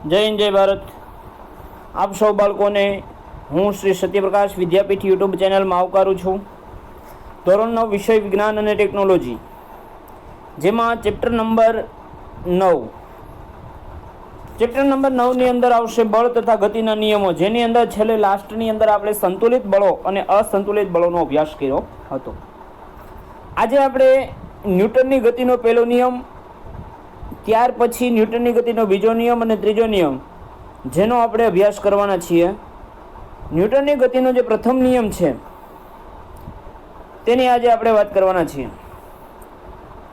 જય હિન્દ જય ભારત. આપ સૌ બાળકોને હું શ્રી સત્યપ્રકાશ વિદ્યાપીઠ યુટ્યુબ ચેનલમાં આવકારું છું. ધોરણ 9 વિષય વિજ્ઞાન અને ટેકનોલોજી, જેમાં ચેપ્ટર નંબર 9 ની અંદર આવશે બળ તથા ગતિના નિયમો, જેની અંદર છેલ્લે લાસ્ટની અંદર આપણે સંતુલિત બળો અને અસંતુલિત બળોનો અભ્યાસ કર્યો હતો. આજે આપણે ન્યૂટનની ગતિનો પહેલો નિયમ, ત્યાર પછી ન્યૂટનની ગતિનો બીજો નિયમ અને ત્રીજો નિયમ, જેનો આપણે અભ્યાસ કરવાના છીએ. ન્યૂટનની ગતિનો જે પ્રથમ નિયમ છે તેની આજે આપણે વાત કરવાના છીએ.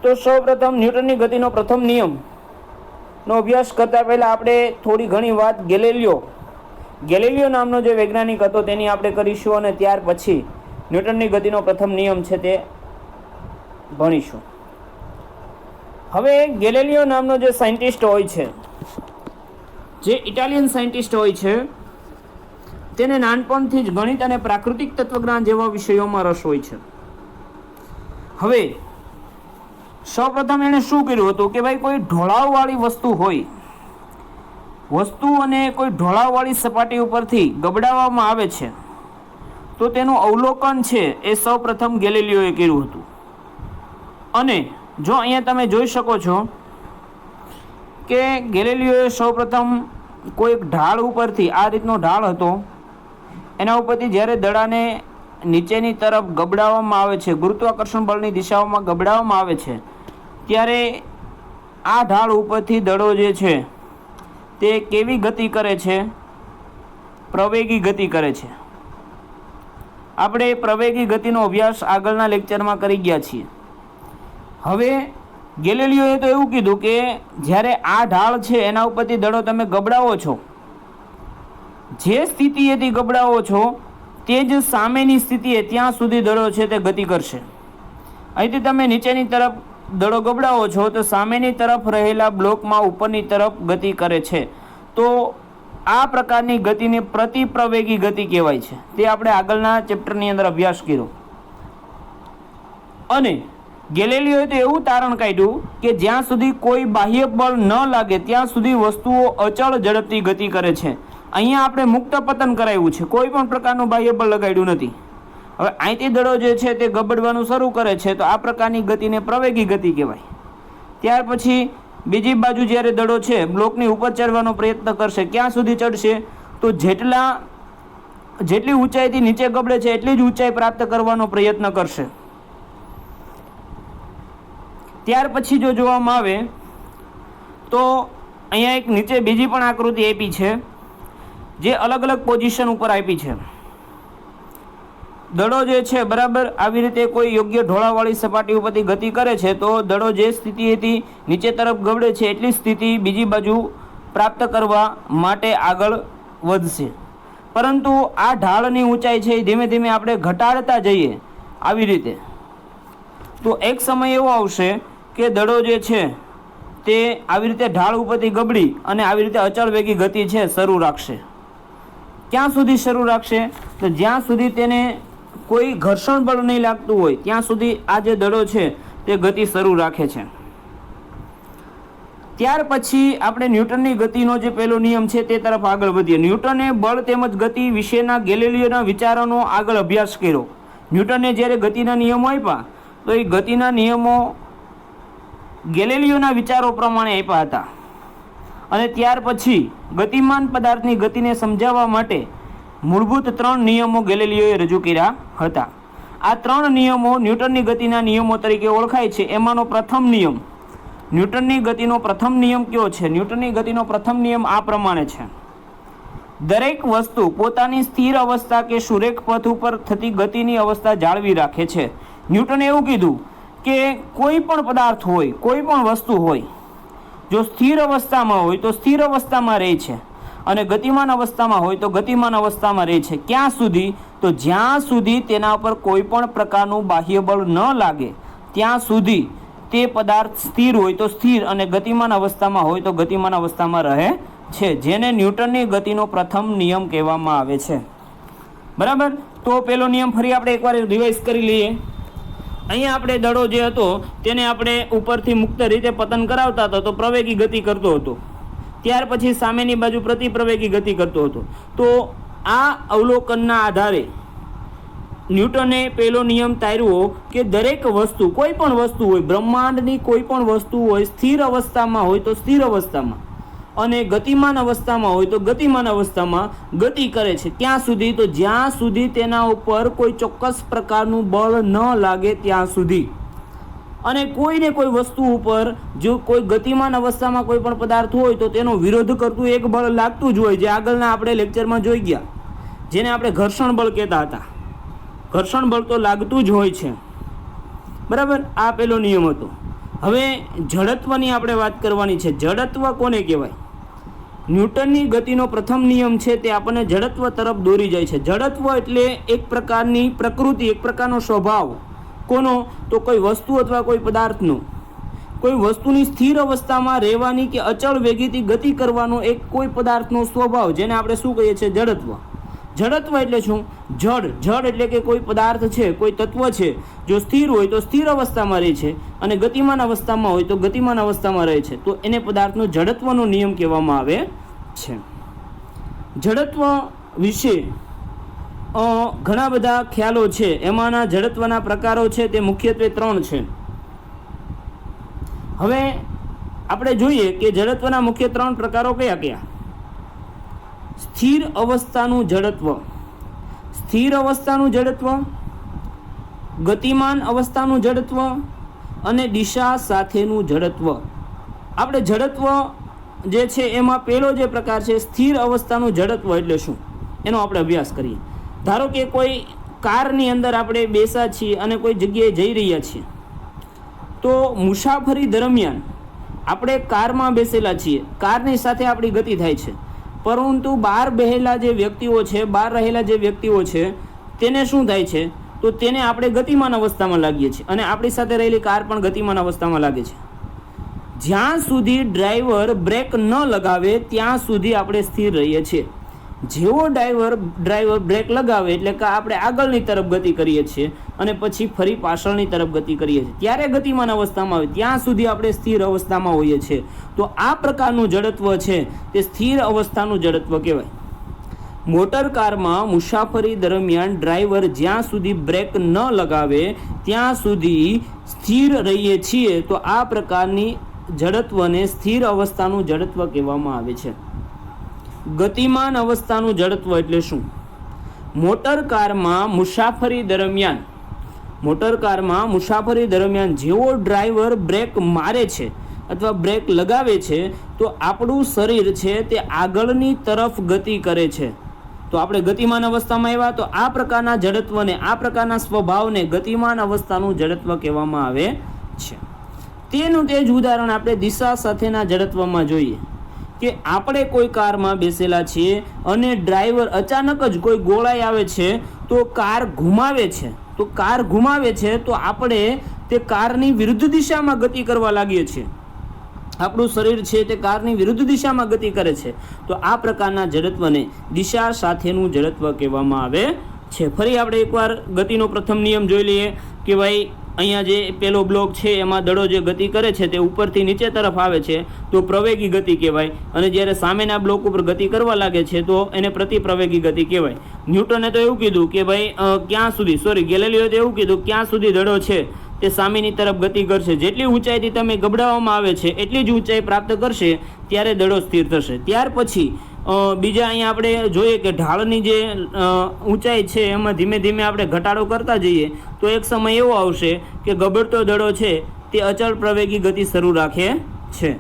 તો સૌપ્રથમ ન્યૂટનની ગતિનો પ્રથમ નિયમનો અભ્યાસ કરતા પહેલાં આપણે થોડી ઘણી વાત ગેલિલિયો નામનો જે વૈજ્ઞાનિક હતો તેની આપણે કરીશું, અને ત્યાર પછી ન્યૂટનની ગતિનો પ્રથમ નિયમ છે તે ભણીશું. હવે ગેલિલિયો નામનો જે સાયન્ટિસ્ટ હોય છે, જે ઇટાલિયન સાયન્ટિસ્ટ હોય છે, તેને નાનપણથી જ ગણિત અને પ્રાકૃતિક તત્વજ્ઞાન જેવા વિષયોમાં રસ હોય છે. હવે સૌપ્રથમ એણે શું કર્યું હતું કે ભાઈ કોઈ ઢોળાવવાળી વસ્તુ અને કોઈ ઢોળાવવાળી સપાટી ઉપરથી ગબડાવવામાં આવે છે તો તેનું અવલોકન છે એ સૌપ્રથમ ગેલિલિયોએ કર્યું હતું. અને જો અહીંયા તમે જોઈ શકો છો કે ગેલિલિયોએ સૌપ્રથમ કોઈ ઢાળ ઉપરથી, આ રીતનો ઢાળ હતો, એના ઉપરથી જ્યારે દડાને નીચેની તરફ ગબડાવવામાં આવે છે, ગુરુત્વાકર્ષણ બળની દિશાઓમાં ગબડાવવામાં આવે છે, ત્યારે આ ઢાળ ઉપરથી દડો જે છે તે કેવી ગતિ કરે છે? પ્રવેગી ગતિ કરે છે. આપણે પ્રવેગી ગતિનો અભ્યાસ આગળના લેક્ચરમાં કરી ગયા છીએ. હવે ગેલિલિયોએ તો એવું કીધું કે જ્યારે આ ઢાળ છે એના ઉપરથી દડો તમે ગબડાવો છો, જે સ્થિતિએથી ગબડાવો છો તે જ સામેની સ્થિતિએ ત્યાં સુધી દડો છે તે ગતિ કરશે. અહીંથી તમે નીચેની તરફ દડો ગબડાવો છો તો સામેની તરફ રહેલા બ્લોકમાં ઉપરની તરફ ગતિ કરે છે. તો આ પ્રકારની ગતિને પ્રતિપ્રવેગી ગતિ કહેવાય છે. તે આપણે આગળના ચેપ્ટરની અંદર અભ્યાસ કર્યો. અને ગેલિલિયોએ તો એવું તારણ કાઢ્યું કે જ્યાં સુધી કોઈ બાહ્ય બળ ન લાગે ત્યાં સુધી વસ્તુઓ અચળ ઝડપથી ગતિ કરે છે. અહીંયા આપણે મુક્ત પતન કરાવ્યું છે, કોઈ પણ પ્રકારનું બાહ્ય બળ લગાડ્યું નથી. હવે અહીંથી દડો જે છે તે ગબડવાનું શરૂ કરે છે તો આ પ્રકારની ગતિને પ્રવેગી ગતિ કહેવાય. ત્યાર પછી બીજી બાજુ જ્યારે દડો છે બ્લોકની ઉપર ચડવાનો પ્રયત્ન કરશે, ક્યાં સુધી ચડશે? તો જેટલી ઊંચાઈથી નીચે ગબડે છે એટલી જ ઊંચાઈ પ્રાપ્ત કરવાનો પ્રયત્ન કરશે. ત્યાર પછી જો જોવામાં આવે તો અહીંયા એક નીચે બીજી પણ આકૃતિ આપી છે, જે અલગ અલગ પોઝિશન ઉપર આપી છે. દડો જે છે બરાબર આવી રીતે કોઈ યોગ્ય ઢોળાવવાળી સપાટી ઉપરથી ગતિ કરે છે તો દડો જે સ્થિતિએથી નીચે તરફ ગબડે છે એટલી સ્થિતિ બીજી બાજુ પ્રાપ્ત કરવા માટે આગળ વધશે. પરંતુ આ ઢાળની ઊંચાઈ છે એ ધીમે ધીમે આપણે ઘટાડતા જઈએ આવી રીતે, તો એક સમય એવો આવશે કે દડો જે છે તે આવી રીતે ઢાળ ઉપરથી ગબડી અને આવી રીતે અચળ વેગી ગતિ છે શરૂ રાખશે. ક્યાં સુધી શરૂ રાખશે? તો જ્યાં સુધી તેને કોઈ ઘર્ષણ બળ નહીં લાગતું હોય ત્યાં સુધી આ જે દડો છે તે ગતિ શરૂ રાખે છે. ત્યાર પછી આપણે ન્યૂટનની ગતિનો જે પહેલો નિયમ છે તે તરફ આગળ વધીએ. ન્યૂટને બળ તેમજ ગતિ વિશેના ગેલિલિયોના વિચારોનો આગળ અભ્યાસ કર્યો. ન્યૂટને જ્યારે ગતિના નિયમો આપ્યા તો એ ગતિના નિયમો ગેલિલિયોના વિચારો પ્રમાણે આપ્યા હતા. અને ત્યાર પછી ગતિમાન પદાર્થની ગતિને સમજાવવા માટે મૂળભૂત 3 નિયમો ગેલિલિયોએ રજૂ કર્યા હતા. આ 3 નિયમો ન્યૂટનની ગતિના નિયમો તરીકે ઓળખાય છે. એમાંનો પ્રથમ નિયમ, ન્યૂટનની ગતિનો પ્રથમ નિયમ કયો છે? ન્યૂટનની ગતિનો પ્રથમ નિયમ આ પ્રમાણે છે: દરેક વસ્તુ પોતાની સ્થિર અવસ્થા કે સુરેખ પથ ઉપર થતી ગતિની અવસ્થા જાળવી રાખે છે. ન્યૂટને એવું કીધું કે કોઈ પણ પદાર્થ હોય, કોઈ પણ વસ્તુ હોય, જો સ્થિર અવસ્થામાં હોય તો સ્થિર અવસ્થામાં રહે છે, અને ગતિમાન અવસ્થામાં હોય તો ગતિમાન અવસ્થામાં રહે છે. ક્યાં સુધી? તો જ્યાં સુધી તેના પર કોઈ પણ પ્રકારનું બાહ્ય બળ ન લાગે ત્યાં સુધી તે પદાર્થ સ્થિર હોય તો સ્થિર અને ગતિમાન અવસ્થામાં હોય તો ગતિમાન અવસ્થામાં રહે છે, જેને ન્યૂટનની ગતિનો પ્રથમ નિયમ કહેવામાં આવે છે. બરાબર. તો પેલો નિયમ ફરી આપણે એકવાર રિવાઇઝ કરી લઈએ. અહીંયા આપણે દડો જે હતો તેને આપણે ઉપરથી મુક્ત રીતે પતન કરાવતા હતા તો પ્રવેગી ગતિ કરતો હતો. ત્યાર પછી સામેની બાજુ પ્રતિપ્રવેગી ગતિ કરતો હતો. તો આ અવલોકનના આધારે ન્યૂટને પહેલો નિયમ તાર્યો કે દરેક વસ્તુ, કોઈ પણ વસ્તુ હોય, બ્રહ્માંડની કોઈ પણ વસ્તુ હોય, સ્થિર અવસ્થામાં હોય તો સ્થિર અવસ્થામાં અને ગતિમાન અવસ્થામાં હોય તો ગતિમાન અવસ્થામાં ગતિ કરે છે. ક્યાં સુધી? તો જ્યાં સુધી તેના ઉપર કોઈ ચોક્કસ પ્રકારનું બળ ન લાગે ત્યાં સુધી. અને કોઈને કોઈ વસ્તુ ઉપર જો કોઈ ગતિમાન અવસ્થામાં કોઈ પણ પદાર્થ હોય તો તેનો વિરોધ કરતું એક બળ લાગતું જ હોય, જે આગળના આપણે લેક્ચરમાં જોઈ ગયા, જેને આપણે ઘર્ષણ બળ કહેતા હતા. ઘર્ષણ બળ તો લાગતું જ હોય છે, બરાબર. આ પહેલો નિયમ હતો. હવે જડત્વની આપણે વાત કરવાની છે. જડત્વ કોને કહેવાય? ન્યૂટનની ગતિનો પ્રથમ નિયમ છે તે આપણને જડત્વ તરફ દોરી જાય છે. જડત્વ એટલે એક પ્રકારની પ્રકૃતિ, એક પ્રકારનો સ્વભાવ. કોનો? તો કોઈ વસ્તુ અથવા કોઈ પદાર્થનો. કોઈ વસ્તુની સ્થિર અવસ્થામાં રહેવાની કે અચળ વેગીથી ગતિ કરવાનો એક કોઈ પદાર્થનો સ્વભાવ, જેને આપણે શું કહીએ છીએ? જડત્વ. જડત્વ એટલે શું? જડ એટલે કે કોઈ પદાર્થ છે, કોઈ તત્વ છે, જો સ્થિર હોય તો સ્થિર અવસ્થામાં રહે છે અને ગતિમાન અવસ્થામાં હોય તો ગતિમાન અવસ્થામાં રહે છે, તો એને પદાર્થનો જડત્વનો નિયમ કહેવામાં આવે છે. જડત્વ વિશે ઘણા બધા ખ્યાલો છે. એમાંના જડત્વના પ્રકારો છે તે મુખ્યત્વે 3 છે. હવે આપણે જોઈએ કે જડત્વના મુખ્ય 3 પ્રકારો કયા કયા? સ્થિર અવસ્થાનું જડત્વ, સ્થિર અવસ્થાનું જડત્વ, ગતિમાન અવસ્થાનું જડત્વ અને દિશા સાથેનું જડત્વ. આપણે જડત્વ જે છે એમાં પહેલો જે પ્રકાર છે સ્થિર અવસ્થાનું જડત્વ એટલે શું, એનો આપણે અભ્યાસ કરીએ. ધારો કે કોઈ કારની અંદર આપણે બેસા છીએ અને કોઈ જગ્યાએ જઈ રહ્યા છીએ, તો મુસાફરી દરમિયાન આપણે કારમાં બેસેલા છીએ, કારની સાથે આપણી ગતિ થાય છે, પરંતુ બહાર બેહેલા જે વ્યક્તિઓ છે, બહાર રહેલા જે વ્યક્તિઓ છે, તેને શું થાય છે? તો તેને આપણે ગતિમાન અવસ્થામાં લાગીએ છીએ અને આપણી સાથે રહેલી કાર પણ ગતિમાન અવસ્થામાં લાગે છે. જ્યાં સુધી ડ્રાઈવર બ્રેક ન લગાવે ત્યાં સુધી આપણે સ્થિર રહીએ છીએ. જેવો ડ્રાઈવર બ્રેક લગાવે એટલે કે આપણે આગળની તરફ ગતિ કરીએ છીએ અને પછી ફરી પાછળની તરફ ગતિ કરીએ છીએ, ત્યારે ગતિમાન અવસ્થામાં આવે ત્યાં સુધી આપણે સ્થિર અવસ્થામાં હોઈએ છીએ. તો આ પ્રકારનું જડત્વ છે તે સ્થિર અવસ્થાનું જડત્વ કહેવાય. મોટર કારમાં મુસાફરી દરમિયાન ડ્રાઈવર જ્યાં સુધી બ્રેક ન લગાવે ત્યાં સુધી સ્થિર રહીએ છીએ, તો આ પ્રકારની જડત્વને સ્થિર અવસ્થાનું જડત્વ કહેવામાં આવે છે. ગતિમાન અવસ્થાનું જડત્વ એટલે શું? મોટર કારમાં મુસાફરી દરમિયાન જેવો ડ્રાઈવર બ્રેક મારે છે અથવા બ્રેક લગાવે છે તો આપણું શરીર છે તે આગળની તરફ ગતિ કરે છે. તો આપણે ગતિમાન અવસ્થામાં આવ્યા, તો આ પ્રકારના જડત્વને, આ પ્રકારના સ્વભાવને ગતિમાન અવસ્થાનું જડત્વ કહેવામાં આવે છે. તેનું તે જ ઉદાહરણ આપણે દિશા સાથેના જડત્વમાં જોઈએ કે આપણે કોઈ કારમાં બેસેલા છીએ અને ડ્રાઈવર અચાનક જ કોઈ ગોળાઈ આવે છે તો કાર ઘુમાવે છે, તો આપણે તે કારની વિરુદ્ધ દિશામાં ગતિ કરવા લાગીએ છીએ. આપણું શરીર છે તે કારની વિરુદ્ધ દિશામાં ગતિ કરે છે. તો આ પ્રકારના જડત્વને દિશા સાથેનું જડત્વ કહેવામાં આવે છે. ફરી આપણે એકવાર ગતિનો પ્રથમ નિયમ જોઈ લઈએ કે ભાઈ અહીંયા જે પેલો બ્લોક છે એમાં દડો જે ગતિ કરે છે તે ઉપરથી નીચે તરફ આવે છે તો પ્રવેગી ગતિ કહેવાય, અને જ્યારે સામેના બ્લોક ઉપર ગતિ કરવા લાગે છે તો એને પ્રતિપ્રવેગી ગતિ કહેવાય. ન્યૂટને તો એવું કીધું કે ભાઈ ગેલેલિયોએ તો એવું કીધું ક્યાં સુધી દડો છે તે સામેની તરફ ગતિ કરશે, જેટલી ઊંચાઈથી તમે ગબડાવવામાં આવે છે એટલી જ ઊંચાઈ પ્રાપ્ત કરશે ત્યારે દડો સ્થિર થશે. ત્યાર પછી બીજા અહીંયા આપણે જોઈએ કે ઢાળની જે ઊંચાઈ છે એમાં ધીમે ધીમે આપણે ઘટાડો કરતા જઈએ તો એક સમય એવો આવશે કે ગબડતો દડો છે તે અચળ પ્રવેગી ગતિ શરૂ રાખે છે.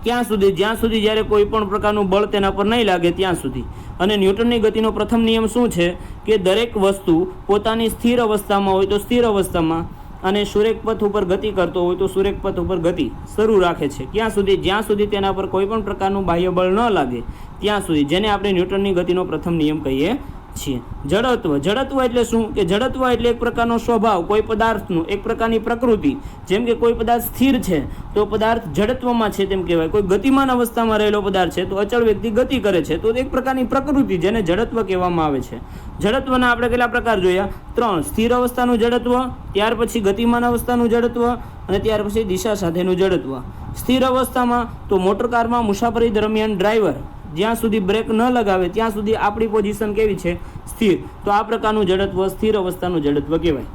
ક્યાં સુધી? જ્યાં સુધી જ્યારે કોઈ પણ પ્રકારનું બળ તેના પર નહીં લાગે ત્યાં સુધી. અને ન્યૂટનની ગતિનો પ્રથમ નિયમ શું છે કે દરેક વસ્તુ પોતાની સ્થિર અવસ્થામાં હોય તો સ્થિર અવસ્થામાં અને સુરેખ પથ ઉપર ગતિ કરતો હોય તો સુરેખ પથ ઉપર ગતિ શરૂ રાખે છે. ક્યાં સુધી? જ્યાં સુધી તેના પર કોઈ પણ પ્રકારનું બાહ્ય બળ ન લાગે ત્યાં સુધી, જેને આપણે ન્યૂટનની ગતિનો પ્રથમ નિયમ કહીએ છીએ. જડત્વ એટલે શું? કે જડત્વ એટલે એક પ્રકારનો સ્વભાવ, કોઈ પદાર્થનું, એક પ્રકારની પ્રકૃતિ. જેમ કે કોઈ પદાર્થ સ્થિર છે તો પદાર્થ જડત્વમાં છે તેમ કહેવાય. કોઈ ગતિમાન અવસ્થામાં રહેલો પદાર્થ છે તો અચળ વ્યક્તિ ગતિ કરે છે તો એક પ્રકારની પ્રકૃતિ, જેને જડત્વ કહેવામાં આવે છે. જડત્વના આપણે કેટલા પ્રકાર જોયા? 3. સ્થિર અવસ્થાનું જડત્વ, ત્યાર પછી ગતિમાન અવસ્થાનું જડત્વ અને ત્યાર પછી દિશા સાથેનું જડત્વ. સ્થિર અવસ્થામાં તો મોટરકારમાં મુસાફરી દરમિયાન ડ્રાઈવર જ્યાં સુધી બ્રેક ન લગાવે ત્યાં સુધી આપણી પોઝિશન કેવી છે? સ્થિર. તો આ પ્રકારનું જડત્વ સ્થિર અવસ્થાનું જડત્વ કહેવાય.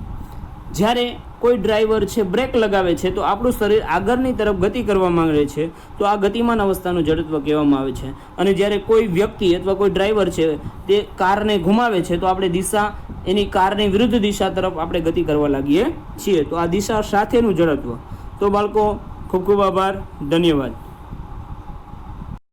જ્યારે કોઈ ડ્રાઈવર છે બ્રેક લગાવે છે તો આપણું શરીર આગળની તરફ ગતિ કરવા માંગે છે, તો આ ગતિમાન અવસ્થાનું જડત્વ કહેવામાં આવે છે. અને જ્યારે કોઈ વ્યક્તિ અથવા કોઈ ડ્રાઈવર છે તે કારને ઘુમાવે છે તો આપણે દિશા એની કારની વિરુદ્ધ દિશા તરફ આપણે ગતિ કરવા લાગીએ છીએ. તો આ દિશા સાથેનું જડત્વ. તો બાળકો, ખૂબ ખૂબ આભાર. ધન્યવાદ.